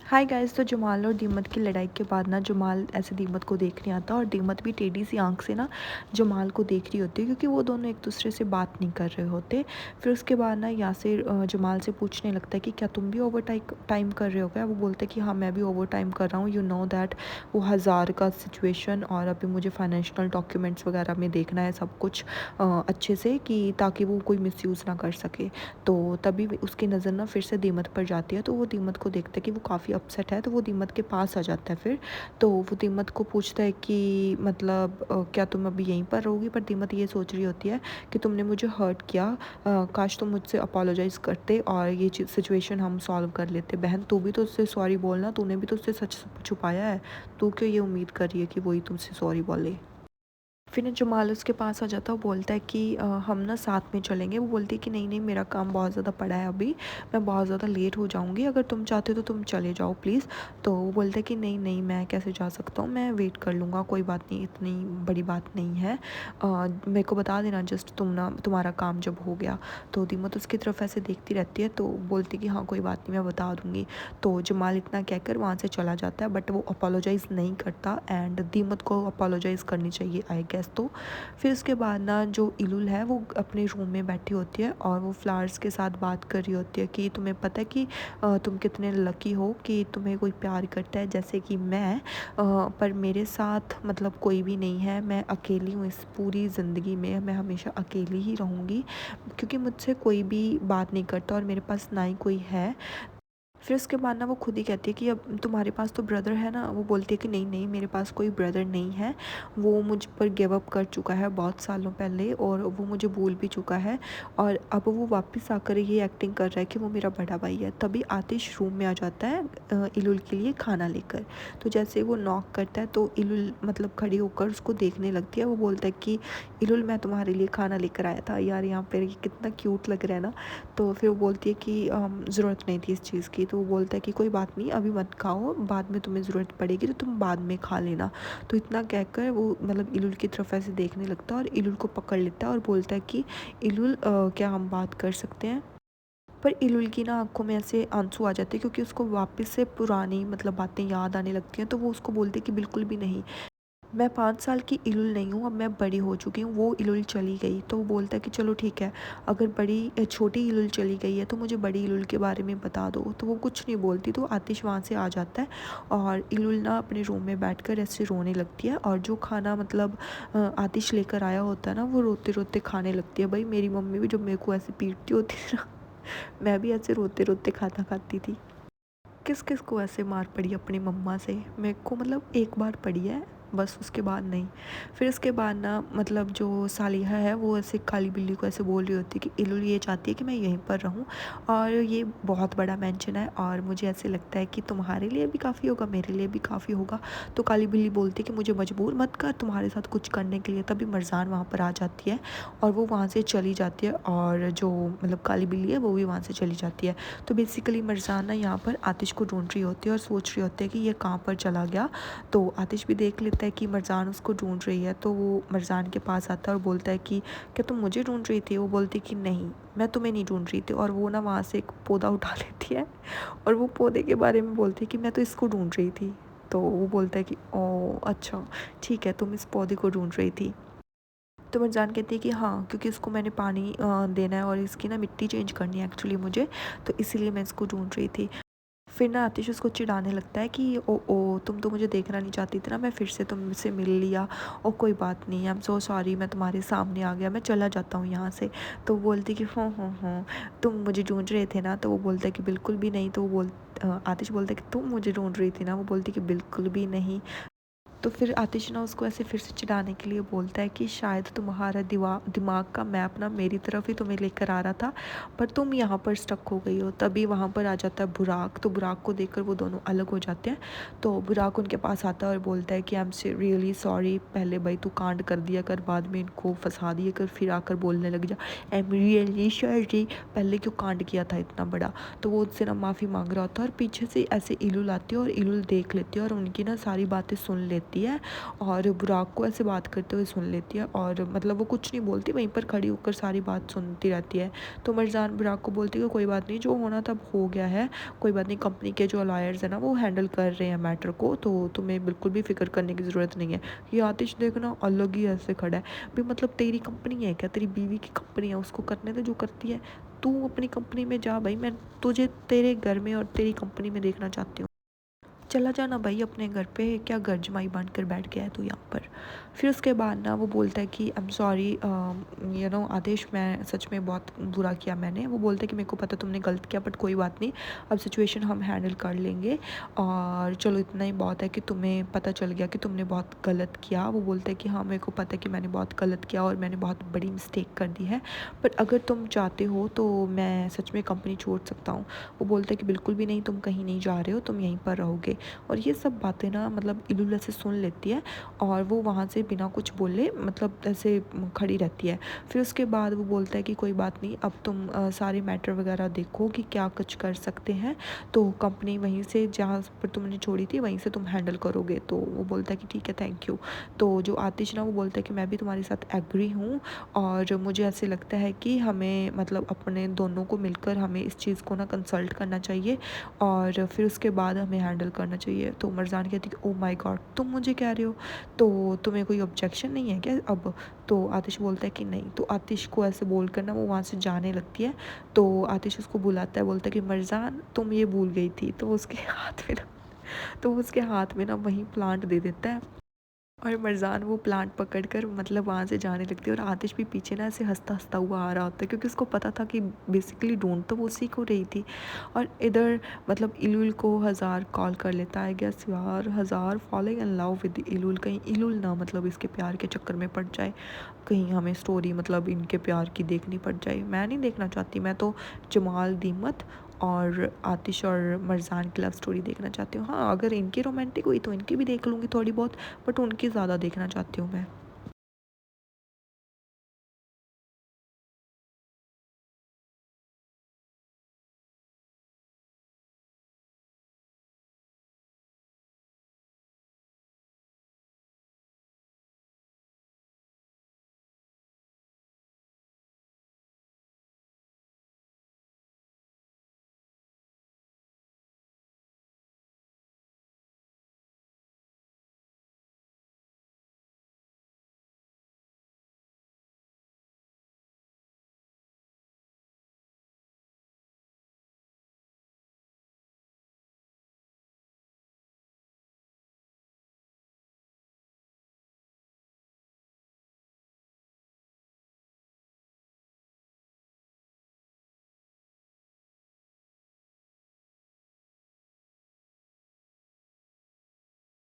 Hi guys. तो जमाल और दीमत की लड़ाई के बाद ना जमाल ऐसे दीमत को देखने आता है और दीमत भी टेढ़ी सी आंख से ना जमाल को देख रही होती है, क्योंकि वो दोनों एक दूसरे से बात नहीं कर रहे होते। फिर उसके बाद ना यासिर जमाल से पूछने लगता है कि क्या तुम भी ओवर टाइम कर रहे हो क्या। वो बोलते हैं कि हाँ मैं भी ओवर टाइम कर रहा हूँ, यू नो दैट वो हज़ार का सिचुएशन, और अभी मुझे फाइनेंशियल डॉक्यूमेंट्स वगैरह में देखना है सब कुछ अच्छे से, कि ताकि वो कोई मिसयूज़ ना कर सके। तो तभी उसकी नज़र ना फिर से दीमत पर जाती है, तो वो दीमत को देखता है कि वो काफ़ी अपसेट है, तो वो दीमत के पास आ जाता है। फिर तो वो दीमत को पूछता है कि मतलब क्या तुम अभी यहीं पर रहोगी। पर दीमत ये सोच रही होती है कि तुमने मुझे हर्ट किया, काश तुम मुझसे अपोलोजाइज़ करते और ये सिचुएशन हम सॉल्व कर लेते। बहन तू भी तो उससे सॉरी बोलना, तूने भी तो उससे सच छुपाया है, तू क्यों ये उम्मीद कर रही है कि वही तुमसे सॉरी बोले। फिर ना जमाल उसके पास आ जाता है, वो बोलता है कि हम ना साथ में चलेंगे। वो बोलती है कि नहीं नहीं, मेरा काम बहुत ज़्यादा पड़ा है अभी, मैं बहुत ज़्यादा लेट हो जाऊँगी, अगर तुम चाहते हो तो तुम चले जाओ प्लीज़। तो वो बोलता है कि नहीं नहीं, मैं कैसे जा सकता हूँ, मैं वेट कर लूँगा, कोई बात नहीं, इतनी बड़ी बात नहीं है, मेरे को बता देना जस्ट तुम ना, तुम्हारा काम जब हो गया। तो दीमत उसकी तरफ ऐसे देखती रहती है, तो बोलती कि हाँ कोई बात नहीं, मैं बता दूँगी। तो जमाल इतना कहकर वहाँ से चला जाता है, बट वो अपोलोजाइज़ नहीं करता, एंड दीमत को अपोलोजाइज़ करनी चाहिए आई गेस। तो फिर उसके बाद ना जो इलुल है वो अपने रूम में बैठी होती है और वो फ्लावर्स के साथ बात कर रही होती है कि तुम्हें पता है कि तुम कितने लकी हो कि तुम्हें कोई प्यार करता है जैसे कि मैं, पर मेरे साथ मतलब कोई भी नहीं है, मैं अकेली हूँ इस पूरी ज़िंदगी में, मैं हमेशा अकेली ही रहूँगी, क्योंकि मुझसे कोई भी बात नहीं करता और मेरे पास ना ही कोई है। फिर उसके बाद ना वो खुद ही कहती है कि अब तुम्हारे पास तो ब्रदर है ना। वो बोलती है कि नहीं नहीं, मेरे पास कोई ब्रदर नहीं है, वो मुझ पर गिव अप कर चुका है बहुत सालों पहले, और वो मुझे भूल भी चुका है, और अब वो वापस आकर ये एक्टिंग कर रहा है कि वो मेरा बड़ा भाई है। तभी आतिश रूम में आ जाता है इलुल के लिए खाना लेकर। तो जैसे वो नॉक करता है तो इलुल मतलब खड़ी होकर उसको देखने लगती है। वो बोलता है कि इलुल मैं तुम्हारे लिए खाना लेकर आया था। यार यहाँ पर ये कितना क्यूट लग रहा है ना। तो फिर वो बोलती है कि ज़रूरत नहीं थी इस चीज़ की। तो वो बोलता है कि कोई बात नहीं, अभी मत खाओ, बाद में तुम्हें ज़रूरत पड़ेगी तो तुम बाद में खा लेना। तो इतना कहकर वो मतलब इलुल की तरफ ऐसे देखने लगता है और इलुल को पकड़ लेता है और बोलता है कि इलुल क्या हम बात कर सकते हैं। पर इलुल की ना आंखों में ऐसे आंसू आ जाते हैं, क्योंकि उसको वापस से पुरानी मतलब बातें याद आने लगती हैं। तो वो उसको बोलती है कि बिल्कुल भी नहीं, मैं 5 साल की इलुल नहीं हूँ, अब मैं बड़ी हो चुकी हूँ, वो इलुल चली गई। तो वो बोलता है कि चलो ठीक है, अगर छोटी इलुल चली गई है तो मुझे बड़ी इलुल के बारे में बता दो। तो वो कुछ नहीं बोलती, तो आतिश वहाँ से आ जाता है और इलुल ना अपने रूम में बैठकर ऐसे रोने लगती है, और जो खाना मतलब आतिश लेकर आया होता है ना, वो रोते रोते खाने लगती है। भाई मेरी मम्मी भी जब मेरे को ऐसे पीटती होती है ना, मैं भी ऐसे रोते रोते खाना खाती थी। किस किस को ऐसे मार पड़ी अपनी मम्मा से। मेरे को मतलब एक बार पड़ी है बस, उसके बाद नहीं। फिर उसके बाद ना मतलब जो सालिहा है वो ऐसे काली बिल्ली को ऐसे बोल रही होती है कि इलुल ये चाहती है कि मैं यहीं पर रहूं, और ये बहुत बड़ा मेंशन है और मुझे ऐसे लगता है कि तुम्हारे लिए भी काफ़ी होगा, मेरे लिए भी काफ़ी होगा। तो काली बिल्ली बोलती है कि मुझे मजबूर मत कर तुम्हारे साथ कुछ करने के लिए। तभी मरजान वहाँ पर आ जाती है और वो वहाँ से चली जाती है, और जो मतलब काली बिल्ली है वो भी वहाँ से चली जाती है। तो बेसिकली मरजान ना यहाँ पर आतिश को ढूंढ रही होती है और सोच रही होती है कि ये कहाँ पर चला गया। तो आतिश भी देख लेता है कि मरजान उसको ढूंढ रही है, तो वो मरजान के पास आता है और बोलता है कि क्या तुम मुझे ढूंढ रही थी। वो बोलती कि नहीं, मैं तुम्हें नहीं ढूंढ रही थी। और वो ना वहाँ से एक पौधा उठा लेती है और वो पौधे के बारे में बोलती है कि मैं तो इसको ढूंढ रही थी। तो वो बोलता है कि ओ अच्छा ठीक है, तुम इस पौधे को ढूंढ रही थी। तो मरजान कहती है कि हाँ, क्योंकि इसको मैंने पानी देना है और इसकी ना मिट्टी चेंज करनी है एक्चुअली मुझे, तो इसीलिए मैं इसको ढूंढ रही थी। फिर ना आतिश उसको चिढ़ाने लगता है कि ओ तुम तो मुझे देखना नहीं चाहती थी ना, मैं फिर से तुमसे मिल लिया, और कोई बात नहीं, आई एम सो सॉरी, मैं तुम्हारे सामने आ गया, मैं चला जाता हूँ यहाँ से। तो वो बोलती कि हाँ तुम मुझे ढूंढ रहे थे ना। तो वो बोलता है कि बिल्कुल भी नहीं। तो वो आतिश बोलता है कि तुम मुझे ढूंढ रही थी ना। वो बोलती कि बिल्कुल भी नहीं। तो फिर आतिश ना उसको ऐसे फिर से चिढ़ाने के लिए बोलता है कि शायद तुम्हारा दिमाग का मैप ना मेरी तरफ ही तुम्हें लेकर आ रहा था, पर तुम यहाँ पर स्टक हो गई हो। तभी वहाँ पर आ जाता है बुराक। तो बुराक को देखकर वो दोनों अलग हो जाते हैं। तो बुराक उनके पास आता है और बोलता है कि आई एम रियली सॉरी, पहले भाई तू कांड कर दिया कर, बाद में इनको फंसा दिया कर, फिर आकर बोलने लग जा आई एम रियली सॉरी, पहले क्यों कांड किया था इतना बड़ा। तो वो उससे ना माफ़ी मांग रहा होता है, और पीछे से ऐसे इलुल आती है और इलुल देख लेती है और उनकी ना सारी बातें सुन लेती है। लेती है और बुराक को ऐसे बात करते हुए सुन लेती है और मतलब वो कुछ नहीं बोलती, वहीं पर खड़ी होकर सारी बात सुनती रहती है। तो मरजान बुराक को बोलती है कि कोई बात नहीं, जो होना था हो गया है, कोई बात नहीं, कंपनी के जो लॉयर्स हैं ना वो हैंडल कर रहे हैं मैटर को, तो तुम्हें बिल्कुल भी फिक्र करने की ज़रूरत नहीं है। ये आतिश देखना अलग ही ऐसे खड़ा है भी, मतलब तेरी कंपनी है क्या, तेरी बीवी की कंपनी है, उसको करने दे जो करती है, तू अपनी कंपनी में जा भाई, मैं तुझे तेरे घर में और तेरी कंपनी में देखना चाहती हूँ, चला जाना भाई अपने घर पे, क्या घर जमाई बन कर बैठ गया है तू यहाँ पर। फिर उसके बाद ना वो बोलता है कि आई एम सॉरी आदेश, मैं सच में बहुत बुरा किया मैंने। वो बोलता है कि मेरे को पता तुमने गलत किया, बट कोई बात नहीं, अब सिचुएशन हम हैंडल कर लेंगे और चलो इतना ही बहुत है कि तुम्हें पता चल गया कि तुमने बहुत गलत किया। वो बोलता है कि हाँ मेरे को पता है कि मैंने बहुत गलत किया और मैंने बहुत बड़ी मिस्टेक कर दी है, बट अगर तुम चाहते हो तो मैं सच में कंपनी छोड़ सकता हूँ। वो बोलता है कि बिल्कुल भी नहीं, तुम कहीं नहीं जा रहे हो, तुम यहीं पर रहोगे। और ये सब बातें ना मतलब इलुला से सुन लेती है और वो वहाँ से बिना कुछ बोले मतलब ऐसे खड़ी रहती है। फिर उसके बाद वो बोलता है कि कोई बात नहीं, अब तुम सारे मैटर वगैरह देखो कि क्या कुछ कर सकते हैं, तो कंपनी वहीं से जहाँ पर तुमने छोड़ी थी वहीं से तुम हैंडल करोगे। तो वो बोलता है कि ठीक है, थैंक यू। तो जो आतिश ना वो बोलता है कि मैं भी तुम्हारे साथ एग्री हूँ और मुझे ऐसे लगता है कि हमें मतलब अपने दोनों को मिलकर हमें इस चीज़ को ना कंसल्ट करना चाहिए और फिर उसके बाद हमें हैंडल करना चाहिए। तो मरजान कहती है ओ माय गॉड, तुम मुझे कह रहे हो, तो तुम्हें कोई ऑब्जेक्शन नहीं है क्या अब। तो आतिश बोलता है कि नहीं। तो आतिश को ऐसे बोल कर ना वो वहाँ से जाने लगती है। तो आतिश उसको बुलाता है, बोलता है कि मरजान तुम ये भूल गई थी। तो उसके हाथ में ना वहीं प्लांट दे देता है और मरजान वो प्लांट पकड़कर मतलब वहाँ से जाने लगती है और आतिश भी पीछे ना ऐसे हंसता हंसता हुआ आ रहा होता है, क्योंकि उसको पता था कि बेसिकली ढूंढ तो वो उसी को रही थी। और इधर मतलब इलुल को हज़ार कॉल कर लेता है, गैस यार हज़ार फॉलोइंग इन लव विद इलुल, कहीं इलुल ना मतलब इसके प्यार के चक्कर में पड़ जाए, कहीं हमें स्टोरी मतलब इनके प्यार की देखनी पड़ जाए। मैं नहीं देखना चाहती, मैं तो जमाल दीमत और आतिश और मरजान की लव स्टोरी देखना चाहती हूँ। हाँ अगर इनकी रोमांटिक हुई तो इनकी भी देख लूँगी थोड़ी बहुत, बट उनकी ज़्यादा देखना चाहती हूँ मैं।